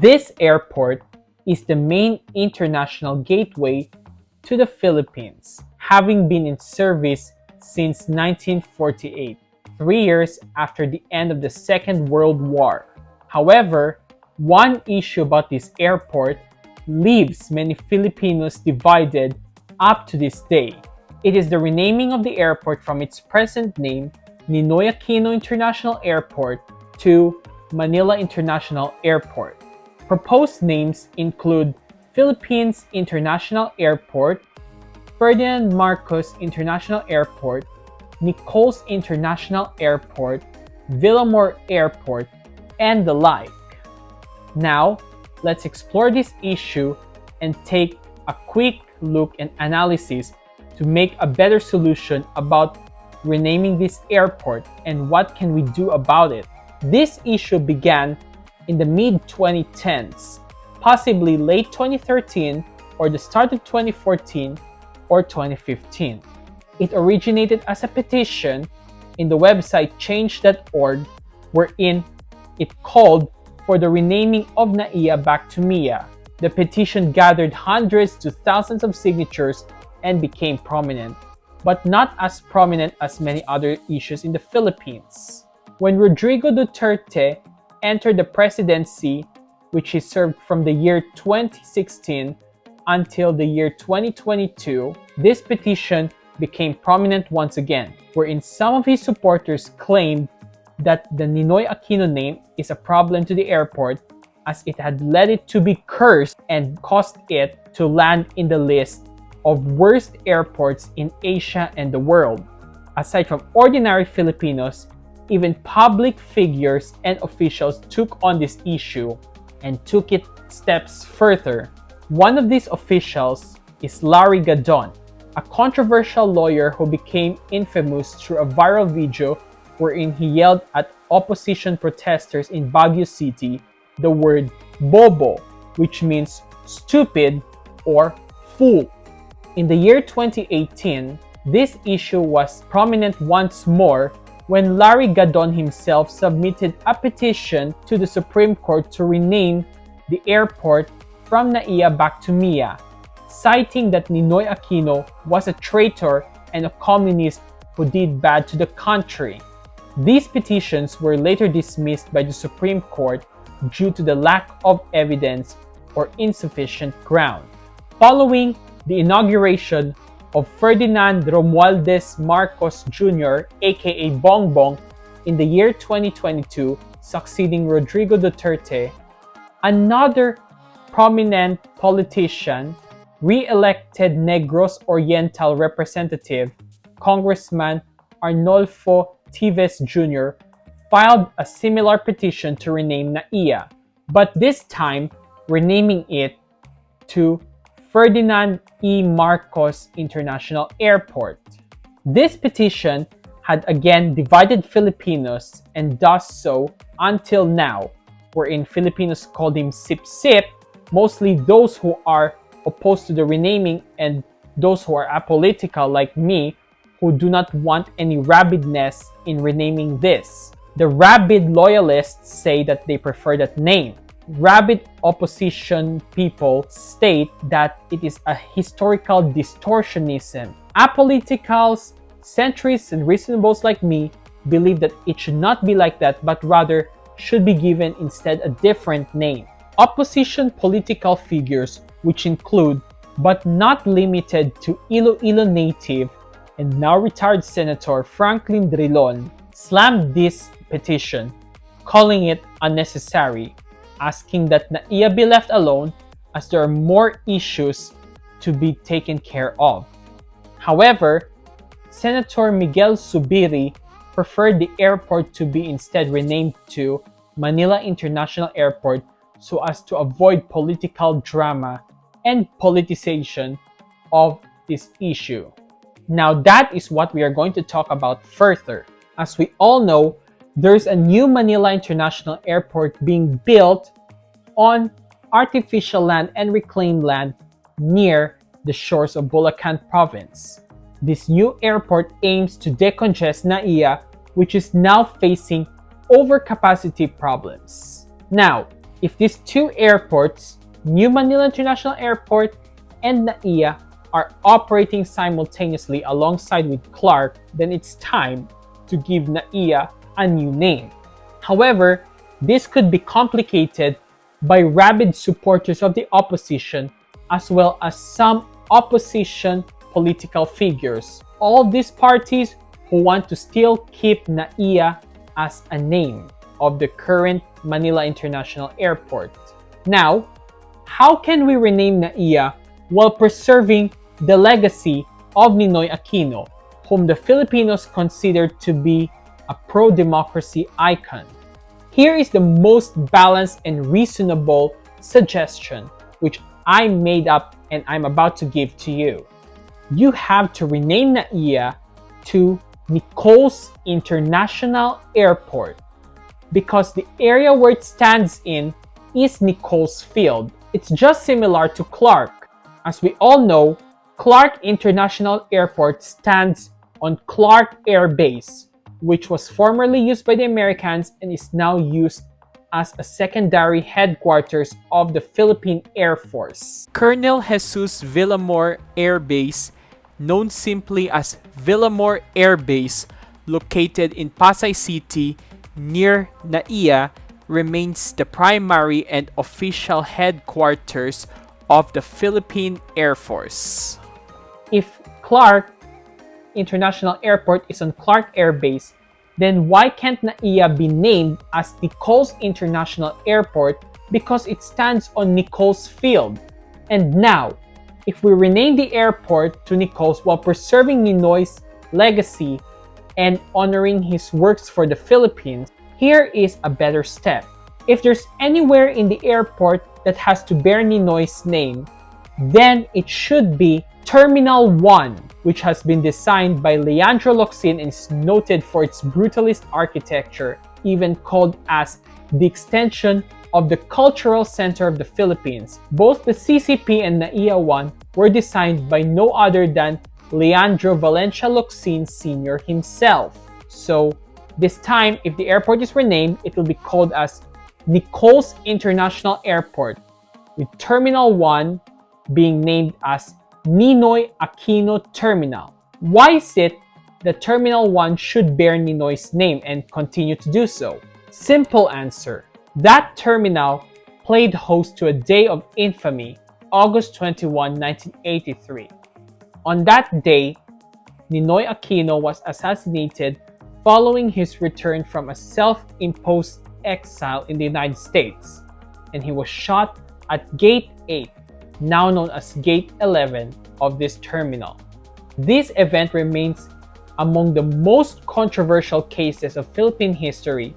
This airport is the main international gateway to the Philippines, having been in service since 1948, 3 years after the end of the Second World War. However, one issue about this airport leaves many Filipinos divided up to this day. It is the renaming of the airport from its present name, Ninoy Aquino International Airport, to Manila International Airport. Proposed names include Philippines International Airport, Ferdinand Marcos International Airport, Nichols International Airport, Villamor Airport, and the like. Now, let's explore this issue and take a quick look and analysis to make a better solution about renaming this airport and what can we do about it. This issue began in the mid-2010s, possibly late 2013 or the start of 2014 or 2015. It originated as a petition in the website change.org, wherein it called for the renaming of NAIA back to MIA. The petition gathered hundreds to thousands of signatures and became prominent, but not as prominent as many other issues in the Philippines. When Rodrigo Duterte entered the presidency, which he served from the year 2016 until the year 2022, this petition became prominent once again, wherein some of his supporters claimed that the Ninoy Aquino name is a problem to the airport as it had led it to be cursed and caused it to land in the list of worst airports in Asia and the world. Aside from ordinary Filipinos, even public figures and officials took on this issue and took it steps further. One of these officials is Larry Gadon, a controversial lawyer who became infamous through a viral video wherein he yelled at opposition protesters in Baguio City the word bobo, which means stupid or fool. In the year 2018, this issue was prominent once more when Larry Gadon himself submitted a petition to the Supreme Court to rename the airport from NAIA back to MIA, citing that Ninoy Aquino was a traitor and a communist who did bad to the country. These petitions were later dismissed by the Supreme Court due to the lack of evidence or insufficient ground. Following the inauguration of Ferdinand Romualdez Marcos Jr., aka Bongbong, in the year 2022, succeeding Rodrigo Duterte, another prominent politician, re-elected Negros Oriental Representative, Congressman Arnolfo Tives Jr., filed a similar petition to rename NAIA, but this time renaming it to Ferdinand E. Marcos International Airport. This petition had again divided Filipinos and does so until now, wherein Filipinos called him Sip Sip, mostly those who are opposed to the renaming and those who are apolitical like me, who do not want any rabidness in renaming this. The rabid loyalists say that they prefer that name. Rabid opposition people state that it is a historical distortionism. Apoliticals, centrists, and reasonables like me believe that it should not be like that, but rather should be given instead a different name. Opposition political figures, which include, but not limited to, Iloilo native and now retired Senator Franklin Drilon, slammed this petition, calling it unnecessary, asking that NAIA be left alone as there are more issues to be taken care of. However, Senator Miguel Zubiri preferred the airport to be instead renamed to Manila International Airport so as to avoid political drama and politicization of this issue. Now that is what we are going to talk about further. As we all know, there's a new Manila International Airport being built on artificial land and reclaimed land near the shores of Bulacan Province. This new airport aims to decongest NAIA, which is now facing overcapacity problems. Now, If these two airports, New Manila International Airport and NAIA, are operating simultaneously alongside with Clark, then it's time to give NAIA a new name. However, this could be complicated by rabid supporters of the opposition as well as some opposition political figures. All these parties who want to still keep NAIA as a name of the current Manila International Airport. Now, how can we rename NAIA while preserving the legacy of Ninoy Aquino, whom the Filipinos considered to be a pro-democracy icon? Here is the most balanced and reasonable suggestion, which I made up and I'm about to give to you. You have to rename NAIA to Nichols International Airport because the area where it stands in is Nichols Field. It's just similar to Clark. As we all know, Clark International Airport stands on Clark Air Base, which was formerly used by the Americans and is now used as a secondary headquarters of the Philippine Air Force. Colonel Jesus Villamor Air Base, known simply as Villamor Air Base, located in Pasay City near NAIA, remains the primary and official headquarters of the Philippine Air Force. If Clark International Airport is on Clark Air Base, then why can't NAIA be named as Nichols International Airport because it stands on Nichols Field? And now, if we rename the airport to Nichols while preserving Ninoy's legacy and honoring his works for the Philippines, here is a better step. If there's anywhere in the airport that has to bear Ninoy's name, then it should be Terminal 1, which has been designed by Leandro Locsin and is noted for its brutalist architecture, even called as the extension of the cultural center of the Philippines. Both the CCP and NAIA 1 were designed by no other than Leandro Valencia Locsin Sr. himself. So this time, if the airport is renamed, it will be called as Nichols International Airport, with Terminal 1 being named as Ninoy Aquino Terminal. Why is it that Terminal 1 should bear Ninoy's name and continue to do so? Simple answer. That terminal played host to a day of infamy, August 21, 1983. On that day, Ninoy Aquino was assassinated following his return from a self-imposed exile in the United States, and he was shot at Gate 8, now known as Gate 11 of this terminal. This event remains among the most controversial cases of Philippine history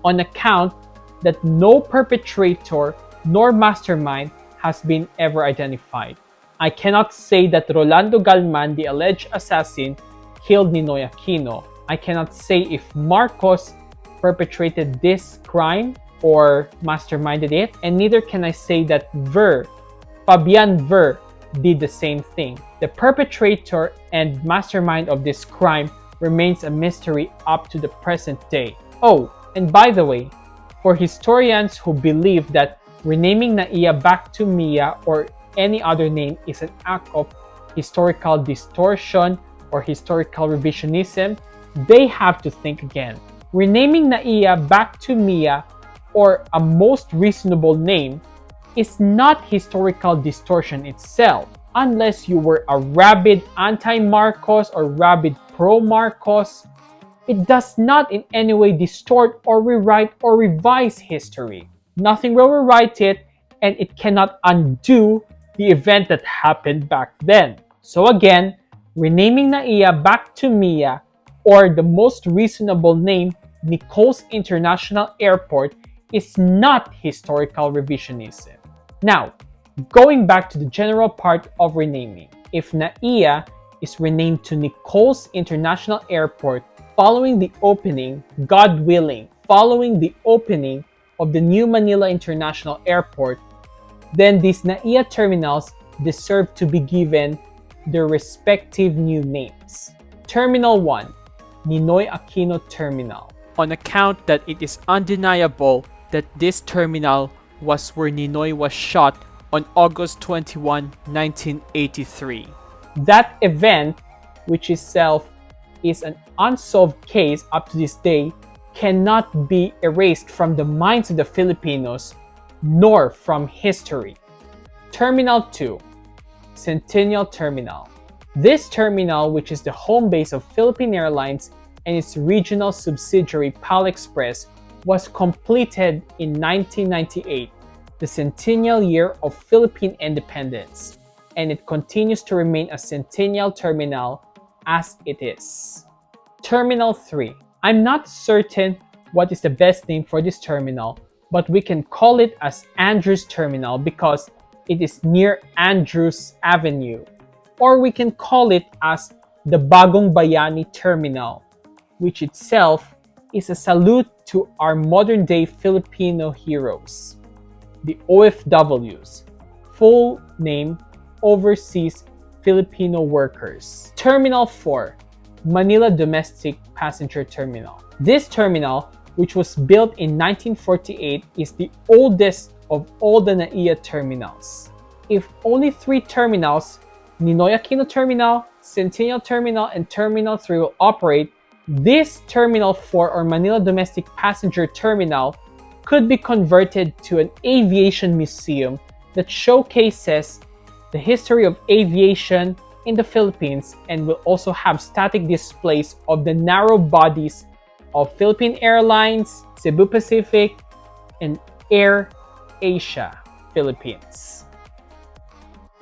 on account that no perpetrator nor mastermind has been ever identified. I cannot say that Rolando Galman, the alleged assassin, killed Ninoy Aquino. I cannot say if Marcos perpetrated this crime or masterminded it, and neither can I say that Fabian Ver, did the same thing. The perpetrator and mastermind of this crime remains a mystery up to the present day. Oh, and by the way, for historians who believe that renaming NAIA back to MIA or any other name is an act of historical distortion or historical revisionism, they have to think again. Renaming NAIA back to MIA or a most reasonable name is not historical distortion itself, unless you were a rabid anti-Marcos or rabid pro-Marcos. It does not in any way distort or rewrite or revise history. Nothing will rewrite it, and it cannot undo the event that happened back then. So again, renaming NAIA back to MIA or the most reasonable name, Nichols International Airport, is not historical revisionism. Now, going back to the general part of renaming. If NAIA is renamed to Nichols International Airport following the opening, God willing, following the opening of the new Manila International Airport, then these NAIA terminals deserve to be given their respective new names. Terminal 1, Ninoy Aquino Terminal, on account that it is undeniable that this terminal was where Ninoy was shot on August 21, 1983. That event, which itself is an unsolved case up to this day, cannot be erased from the minds of the Filipinos nor from history. Terminal 2, Centennial Terminal. This terminal, which is the home base of Philippine Airlines and its regional subsidiary PAL Express, was completed in 1998, the centennial year of Philippine independence, and it continues to remain a centennial terminal as it is. Terminal 3. I'm not certain what is the best name for this terminal, but we can call it as Andrews Terminal because it is near Andrews Avenue. Or we can call it as the Bagong Bayani Terminal, which itself is a salute to our modern-day Filipino heroes, the OFWs, full name Overseas Filipino Workers. Terminal 4, Manila Domestic Passenger Terminal. This terminal, which was built in 1948, is the oldest of all the NAIA terminals. If only 3 terminals, Ninoy Aquino Terminal, Centennial Terminal, and Terminal 3 will operate, this Terminal 4 or Manila Domestic Passenger Terminal could be converted to an aviation museum that showcases the history of aviation in the Philippines and will also have static displays of the narrow bodies of Philippine Airlines, Cebu Pacific, and Air Asia Philippines.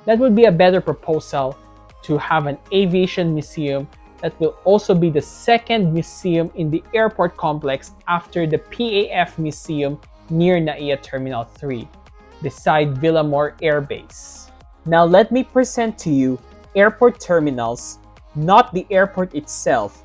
That would be a better proposal to have an aviation museum that will also be the second museum in the airport complex after the PAF Museum near NAIA Terminal 3, beside Villamor Air Base. Now let me present to you airport terminals, not the airport itself,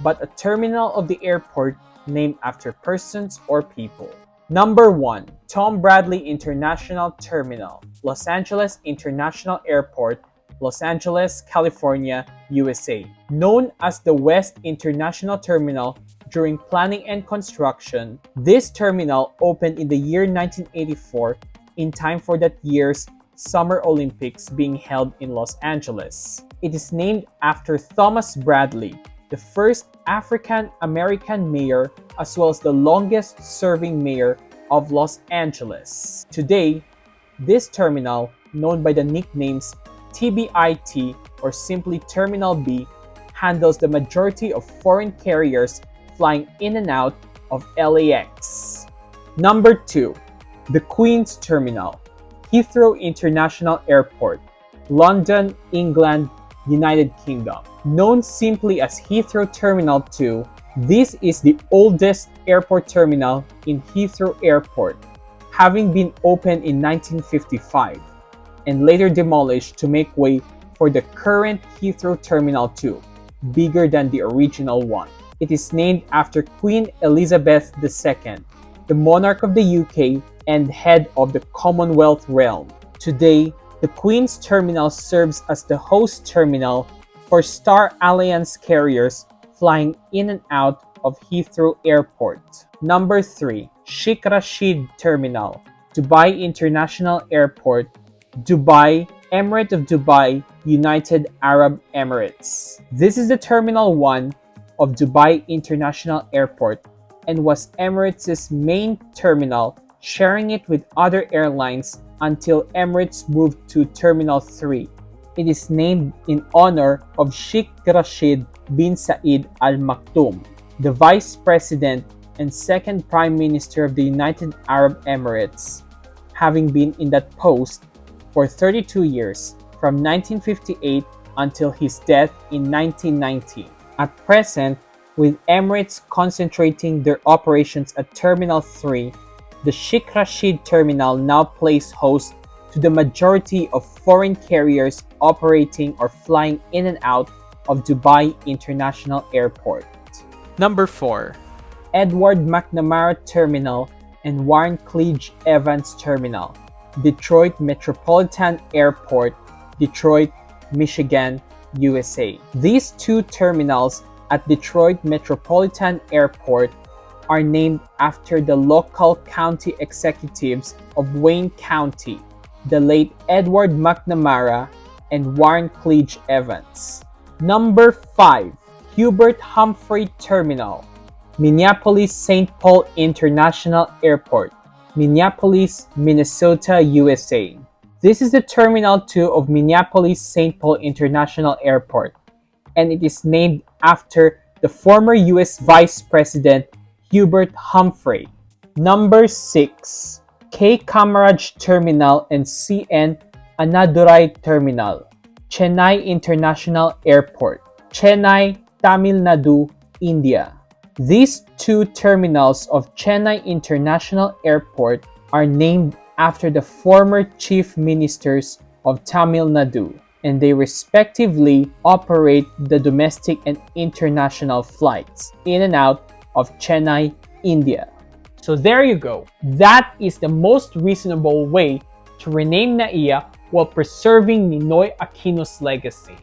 but a terminal of the airport named after persons or people. Number 1, Tom Bradley International Terminal, Los Angeles International Airport, Los Angeles, California, USA. Known as the West International Terminal during planning and construction, this terminal opened in the year 1984 in time for that year's Summer Olympics being held in Los Angeles. It is named after Thomas Bradley, the first African-American mayor as well as the longest-serving mayor of Los Angeles. Today, this terminal, known by the nicknames TBIT or simply Terminal B, handles the majority of foreign carriers flying in and out of LAX. Number 2, the Queen's Terminal, Heathrow International Airport, London, England, United Kingdom. Known simply as Heathrow Terminal 2, this is the oldest airport terminal in Heathrow Airport, having been opened in 1955 and later demolished to make way for the current Heathrow Terminal 2, bigger than the original one. It is named after Queen Elizabeth II, the monarch of the UK and head of the Commonwealth realm. Today, the Queen's Terminal serves as the host terminal for Star Alliance carriers flying in and out of Heathrow Airport. Number 3, Sheikh Rashid Terminal, Dubai International Airport, Dubai, Emirate of Dubai, United Arab Emirates. This is the Terminal 1 of Dubai International Airport and was Emirates' main terminal, sharing it with other airlines until Emirates moved to Terminal 3. It is named in honor of Sheikh Rashid bin Said Al Maktoum, the Vice President and second Prime Minister of the United Arab Emirates, having been in that post for 32 years, from 1958 until his death in 1990. At present, with Emirates concentrating their operations at Terminal 3, the Sheikh Rashid Terminal now plays host to the majority of foreign carriers operating or flying in and out of Dubai International Airport. Number 4, Edward McNamara Terminal and Warren Cleage Evans Terminal, Detroit Metropolitan Airport, Detroit, Michigan, USA. These two terminals at Detroit Metropolitan Airport are named after the local county executives of Wayne County, the late Edward McNamara and Warncleage Evans. Number 5. Hubert Humphrey Terminal, Minneapolis-St. Paul International Airport, Minneapolis, Minnesota, USA. This is the Terminal 2 of Minneapolis-St. Paul International Airport, and it is named after the former U.S. Vice President Hubert Humphrey. Number 6. K. Kamaraj Terminal and C.N. Annadurai Terminal, Chennai International Airport, Chennai, Tamil Nadu, India. These two terminals of Chennai International Airport are named after the former chief ministers of Tamil Nadu, and they respectively operate the domestic and international flights in and out of Chennai, India. So there you go. That is the most reasonable way to rename NAIA while preserving Ninoy Aquino's legacy.